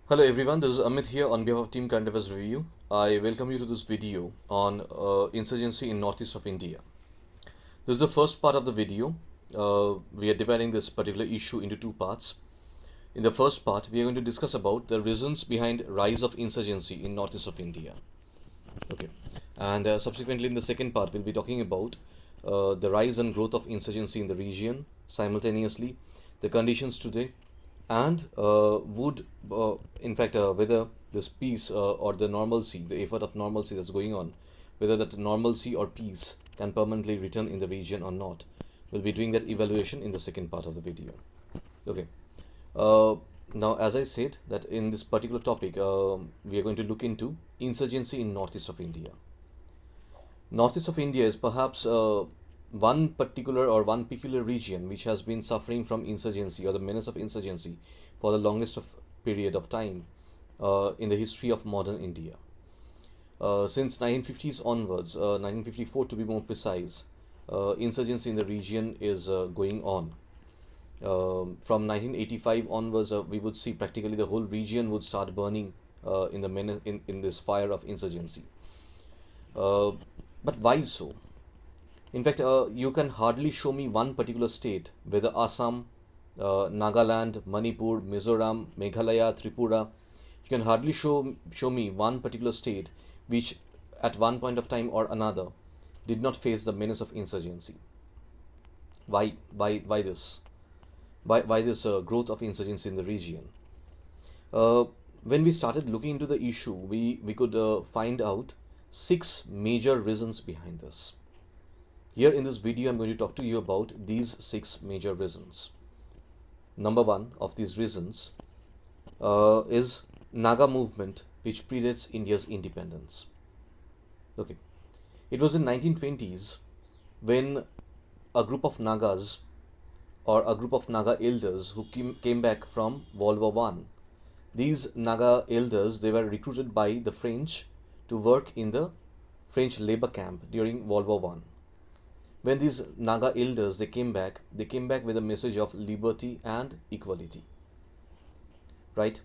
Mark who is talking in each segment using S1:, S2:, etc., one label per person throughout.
S1: Hello everyone, this is Amit here on behalf of Team Current Affairs Review. I welcome you to this video on insurgency in northeast of India. This is the first part of the video. We are dividing this particular issue into two parts. In the first part, we are going to discuss about the reasons behind rise of insurgency in northeast of India. Okay, and subsequently in the second part, we'll be talking about the rise and growth of insurgency in the region simultaneously, the conditions today, and would in fact whether this peace or the normalcy, the effort of normalcy that's going on, whether that normalcy or peace can permanently return in the region or not. We'll be doing that evaluation in the second part of the video. Okay. uh, Now, as I said, that in this particular topic, we are going to look into insurgency in northeast of India. Northeast of India is perhaps one particular or one peculiar region which has been suffering from insurgency or the menace of insurgency for the longest of period of time in the history of modern India. Since 1950s onwards, 1954 to be more precise, insurgency in the region is going on. From 1985 onwards, we would see practically the whole region would start burning in this fire of insurgency. Uh, but why so? In fact, you can hardly show me one particular state, whether Assam, Nagaland, Manipur, Mizoram, Meghalaya, Tripura. You can hardly show me one particular state which, at one point of time or another, did not face the menace of insurgency. Why this? Why this growth of insurgency in the region? Uh, when we started looking into the issue, we could find out six major reasons behind this. Here in this video, I'm going to talk to you about these six major reasons. Number one of these reasons is Naga movement, which predates India's independence. Okay, it was in 1920s when a group of Nagas or a group of Naga elders who came back from World War One. These Naga elders, they were recruited by the French to work in the French labor camp during World War One. When these Naga elders they came back with a message of liberty and equality. Right?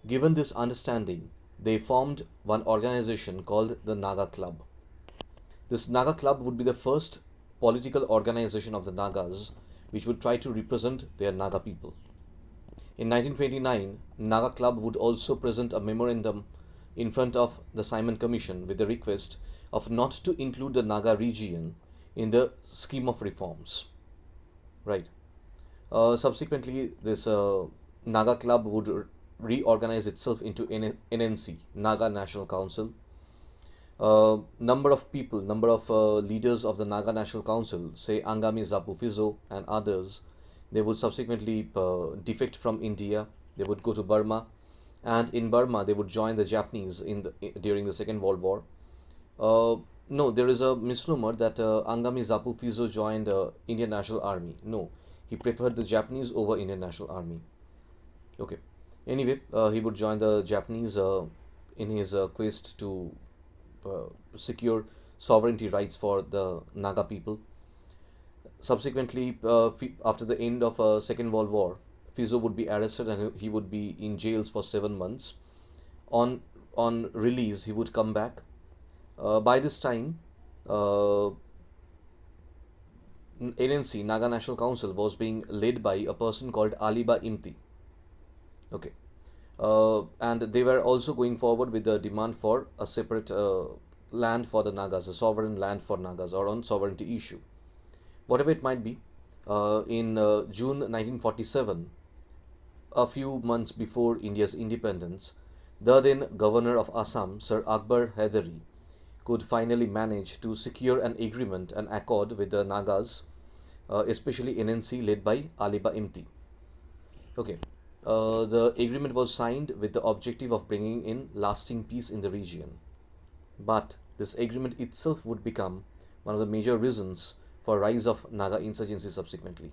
S1: Given this understanding, they formed one organization called the Naga Club. This Naga Club would be the first political organization of the Nagas which would try to represent their Naga people. In 1929, Naga Club would also present a memorandum in front of the Simon Commission with the request of not to include the Naga region in the scheme of reforms. Right. Subsequently, this Naga Club would reorganize itself into NNC, Naga National Council. Number of leaders of the Naga National Council, say Angami Zapu Fizo and others, they would subsequently defect from India. They would go to Burma, and in Burma they would join the Japanese during the Second World War. Uh, no, there is a misnomer that Angami Zapu Fizo joined Indian National Army. No, he preferred the Japanese over Indian National Army. Okay. Anyway, he would join the Japanese in his quest to secure sovereignty rights for the Naga people. Subsequently, after the end of Second World War, Fizo would be arrested and he would be in jails for 7 months. On on release, he would come back. By this time, NNC, Naga National Council, was being led by a person called Aliba Imti. Okay. And they were also going forward with the demand for a separate land for the Nagas, a sovereign land for Nagas, or on sovereignty issue. Whatever it might be, in June 1947, a few months before India's independence, the then governor of Assam, Sir Akbar Heydari, could finally manage to secure an agreement, an accord with the Nagas, especially NNC led by Aliba Imti. Okay. The agreement was signed with the objective of bringing in lasting peace in the region. But this agreement itself would become one of the major reasons for rise of Naga insurgency subsequently.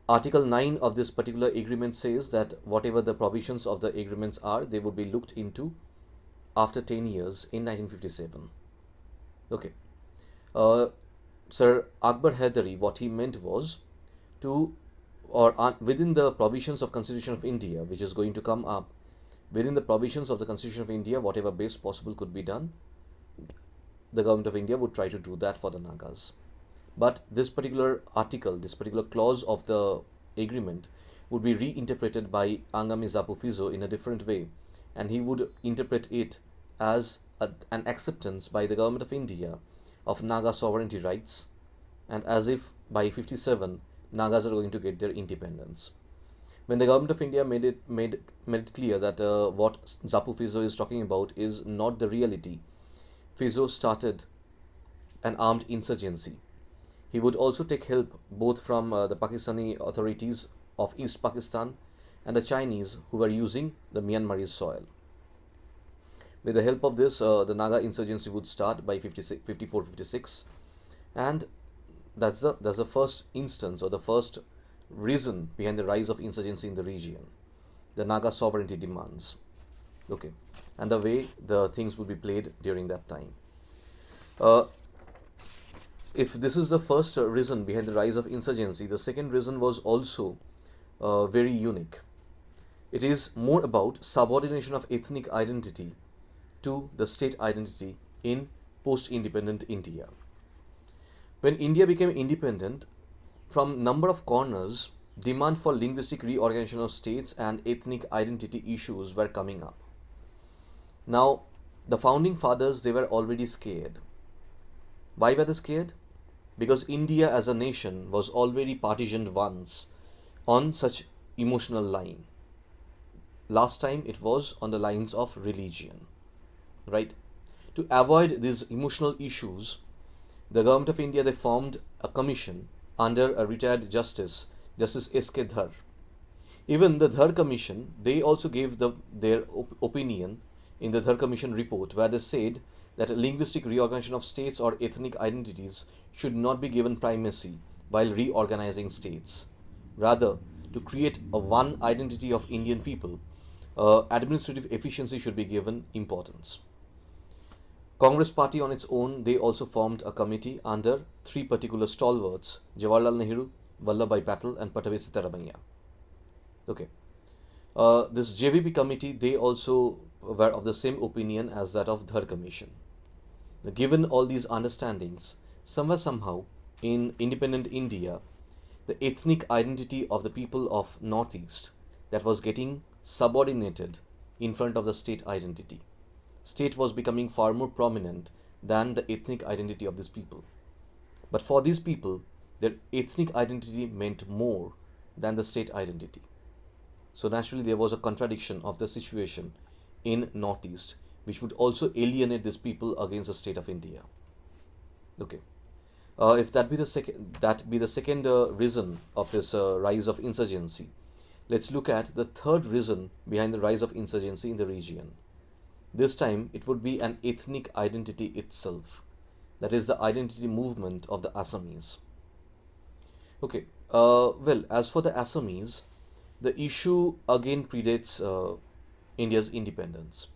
S1: Article 9 of this particular agreement says that whatever the provisions of the agreements are, they would be looked into after 10 years in 1957. Okay. Uh, Sir Akbar Heydari, what he meant was to, or within the provisions of Constitution of India, which is going to come up, within the provisions of the Constitution of India, whatever best possible could be done, the government of India would try to do that for the Nagas. But this particular article, this particular clause of the agreement would be reinterpreted by Angami Zapu Fizo in a different way, and he would interpret it as an acceptance by the government of India of Naga sovereignty rights, and as if by 57 Nagas are going to get their independence. When the government of India made it clear that what Zapu Fizo is talking about is not the reality, Fizo started an armed insurgency. He would also take help both from the Pakistani authorities of East Pakistan and the Chinese who were using the Myanmarese soil. With the help of this, the Naga insurgency would start by 54-56, and that's the first instance or the first reason behind the rise of insurgency in the region, the Naga sovereignty demands. Okay, and the way the things would be played during that time. If this is the first reason behind the rise of insurgency, the second reason was also very unique. It is more about subordination of ethnic identity to the state identity in post-independent India. When India became independent, from number of corners, demand for linguistic reorganization of states and ethnic identity issues were coming up. Now, the founding fathers, they were already scared. Why were they scared? Because India as a nation was already partitioned once on such emotional line. Last time it was on the lines of religion, right? To avoid these emotional issues, the government of India, they formed a commission under a retired Justice S.K. Dhar. Even the Dhar Commission, they also gave their opinion in the Dhar Commission report, where they said that a linguistic reorganization of states or ethnic identities should not be given primacy while reorganizing states. Rather, to create a one identity of Indian people, administrative efficiency should be given importance. Congress party on its own, they also formed a committee under three particular stalwarts, Jawaharlal Nehru, Vallabhbhai Patel and Pattabhi Sitaramayya. Okay. This JVP committee, they also were of the same opinion as that of Dhar Commission. Given all these understandings, somehow in independent India, the ethnic identity of the people of Northeast that was getting subordinated in front of the state identity. State was becoming far more prominent than the ethnic identity of these people. But for these people, their ethnic identity meant more than the state identity. So naturally there was a contradiction of the situation in Northeast, which would also alienate these people against the state of India. Okay. If that be the second reason of this rise of insurgency, let's look at the third reason behind the rise of insurgency in the region. This time it would be an ethnic identity itself, that is the identity movement of the Assamese. Okay, well, as for the Assamese, the issue again predates India's independence.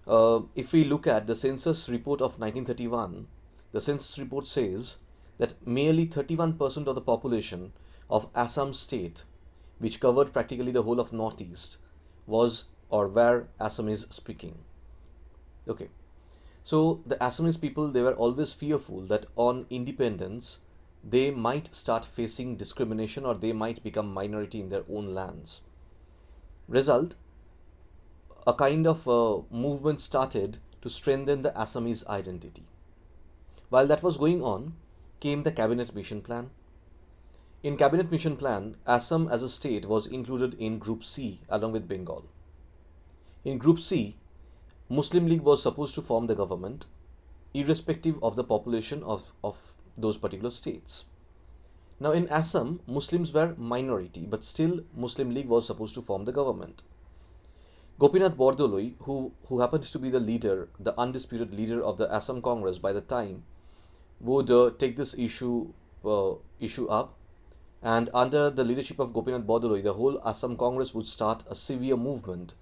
S1: If we look at the census report of 1931, the census report says that merely 31% of the population of Assam state, which covered practically the whole of Northeast, was or were Assamese speaking. Okay, so the Assamese people, they were always fearful that on independence they might start facing discrimination or they might become minority in their own lands. Result, a kind of movement started to strengthen the Assamese identity. While that was going on, came the Cabinet Mission Plan. In Cabinet Mission Plan, Assam as a state was included in Group C along with Bengal. In Group C, Muslim League was supposed to form the government, irrespective of the population of those particular states. Now in Assam, Muslims were minority, but still Muslim League was supposed to form the government. Gopinath Bordoloi, who happens to be the leader, the undisputed leader of the Assam Congress by the time, would take this issue up, and under the leadership of Gopinath Bordoloi, the whole Assam Congress would start a severe movement,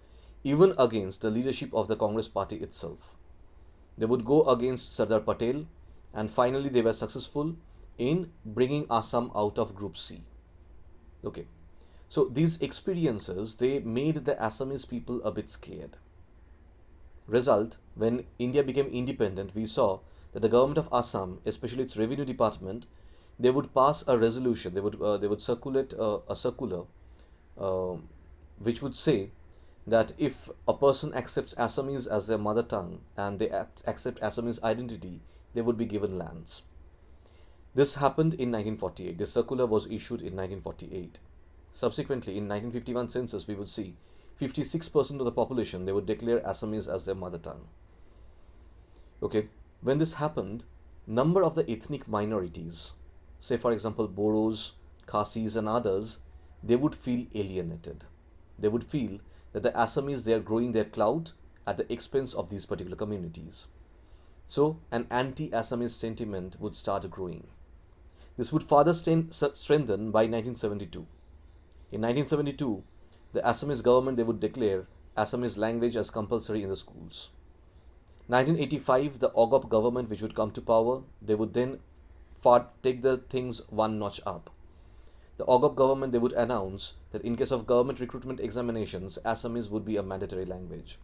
S1: even against the leadership of the Congress party itself. They would go against Sardar Patel, and finally they were successful in bringing Assam out of Group C. Okay, So these experiences, they made the Assamese people a bit scared. Result, when India became independent, we saw that the government of Assam, especially its revenue department, they would pass a resolution. They would circulate a circular, uh, which would say that if a person accepts Assamese as their mother tongue and they accept Assamese identity, they would be given lands. This happened in 1948. This circular was issued in 1948. Subsequently, in 1951 census, we would see 56% of the population, they would declare Assamese as their mother tongue. Okay, when this happened, number of the ethnic minorities, say for example Boros, Khasis and others, they would feel alienated. They would feel that the Assamese, they are growing their clout at the expense of these particular communities. So an anti-Assamese sentiment would start growing. This would further strengthen by 1972. In 1972, the Assamese government, they would declare Assamese language as compulsory in the schools. 1985, the OGOP government, which would come to power, they would then take the things one notch up. The OGOP government, they would announce that in case of government recruitment examinations, Assamese would be a mandatory language.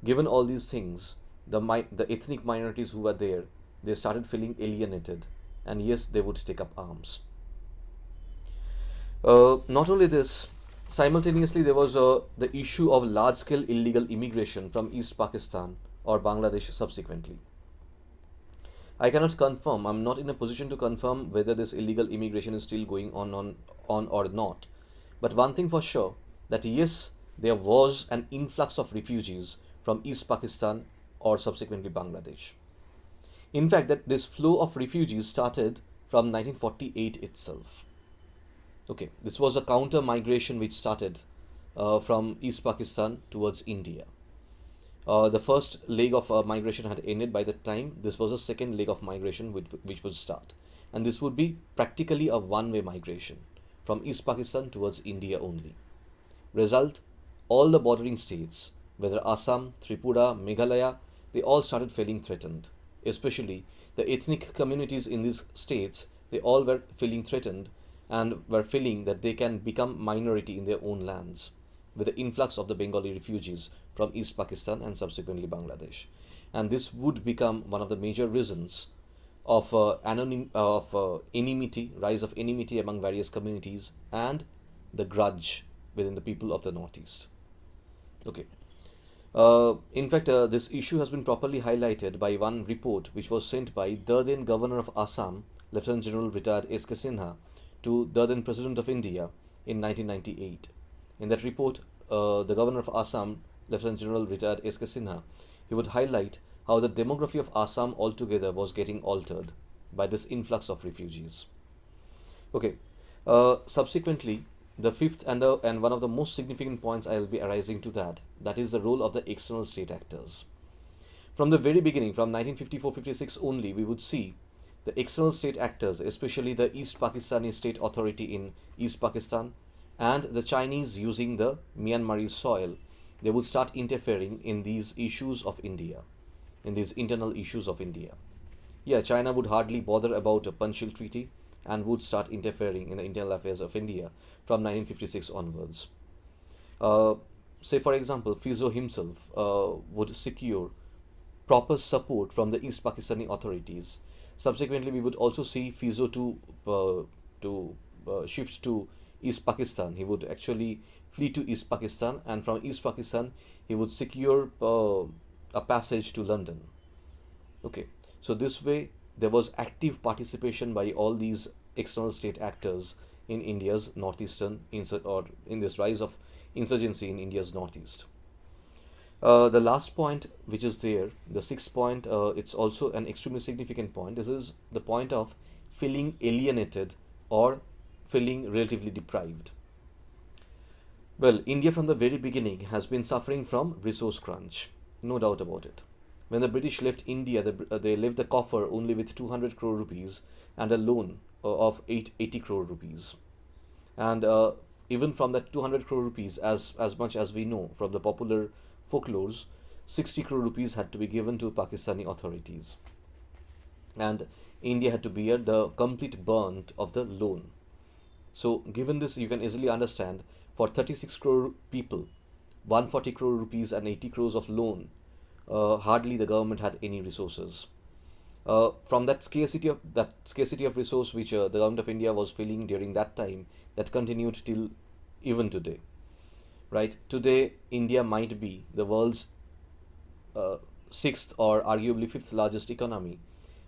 S1: Given all these things, the ethnic minorities who were there, they started feeling alienated, and yes, they would take up arms. Not only this, simultaneously there was the issue of large-scale illegal immigration from East Pakistan or Bangladesh subsequently. I cannot confirm, I'm not in a position to confirm whether this illegal immigration is still going on or not. But one thing for sure, that yes, there was an influx of refugees from East Pakistan or subsequently Bangladesh. In fact, that this flow of refugees started from 1948 itself. Okay, this was a counter migration which started from East Pakistan towards India. The first leg of migration had ended by the time. This was a second leg of migration which would start. And this would be practically a one-way migration from East Pakistan towards India only. Result, all the bordering states, whether Assam, Tripura, Meghalaya, they all started feeling threatened. Especially the ethnic communities in these states, they all were feeling threatened and were feeling that they can become minority in their own lands with the influx of the Bengali refugees from East Pakistan and subsequently Bangladesh. And this would become one of the major reasons of enmity, rise of enmity among various communities, and the grudge within the people of the Northeast. Okay. In fact, this issue has been properly highlighted by one report which was sent by the then Governor of Assam, Lieutenant General retired S.K. Sinha, to the then President of India in 1998. In that report, the Governor of Assam, Lieutenant General retired S.K. Sinha, he would highlight how the demography of Assam altogether was getting altered by this influx of refugees. Okay. Subsequently, the fifth and one of the most significant points I will be arising to that is the role of the external state actors. From the very beginning, from 1954-56 only, we would see the external state actors, especially the East Pakistani State Authority in East Pakistan and the Chinese using the Myanmar soil, they would start interfering in these issues of India, in these internal issues of India. Yeah, China would hardly bother about a Panchshil Treaty and would start interfering in the internal affairs of India from 1956 onwards. Say, for example, Fizo himself would secure proper support from the East Pakistani authorities. Subsequently, we would also see Fizo to shift to East Pakistan. He would actually flee to East Pakistan, and from East Pakistan, he would secure a passage to London. Okay, so this way there was active participation by all these external state actors in India's northeastern or in this rise of insurgency in India's northeast. The last point, which is there, the sixth point, it's also an extremely significant point. This is the point of feeling alienated or feeling relatively deprived. Well, India from the very beginning has been suffering from resource crunch, no doubt about it. When the British left India, they left the coffer only with 200 crore rupees and a loan of 80 crore rupees. And even from that 200 crore rupees, as much as we know from the popular folklores, 60 crore rupees had to be given to Pakistani authorities. And India had to bear the complete burnt of the loan. So given this, you can easily understand for 36 crore people, 140 crore rupees and 80 crores of loan, hardly the government had any resources. From that scarcity of resource which the government of India was feeling during that time, that continued till even today. Right today, India might be the world's uh, sixth or arguably fifth largest economy,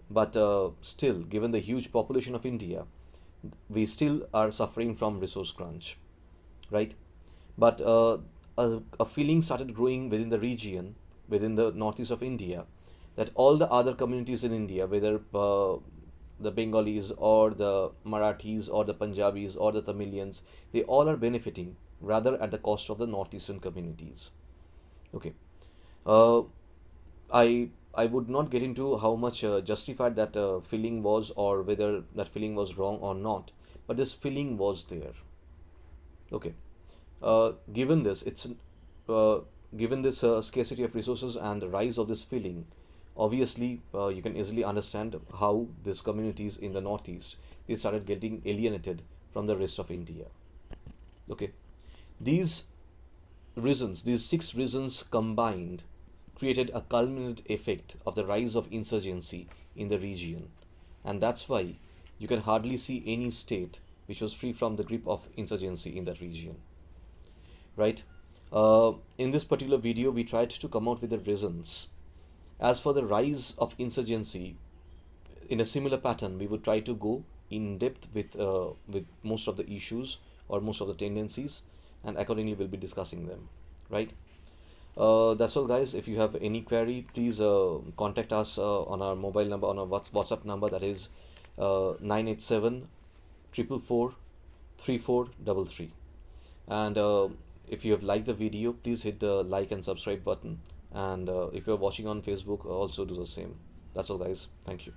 S1: but still, given the huge population of India, we still are suffering from resource crunch, right? But a feeling started growing within the region, within the northeast of India, that all the other communities in India, whether the Bengalis or the Marathis or the Punjabis or the Tamilians, they all are benefiting rather at the cost of the northeastern communities. Okay. Uh, I would not get into how much justified that feeling was or whether that feeling was wrong or not, but this feeling was there. Okay. Given this, uh, given this scarcity of resources and the rise of this feeling, obviously you can easily understand how these communities in the northeast, they started getting alienated from the rest of India. Okay, these these six reasons combined, created a culminant effect of the rise of insurgency in the region, and that's why you can hardly see any state which was free from the grip of insurgency in that region, right? In this particular video, we tried to come out with the reasons. As for the rise of insurgency, in a similar pattern, we would try to go in depth with most of the issues or most of the tendencies, and accordingly, we'll be discussing them, right? That's all, guys. If you have any query, please contact us on our mobile number, on our WhatsApp number, that is 987 3433. And if you have liked the video, please hit the like and subscribe button. And if you're watching on Facebook, also do the same. That's all, guys. Thank you.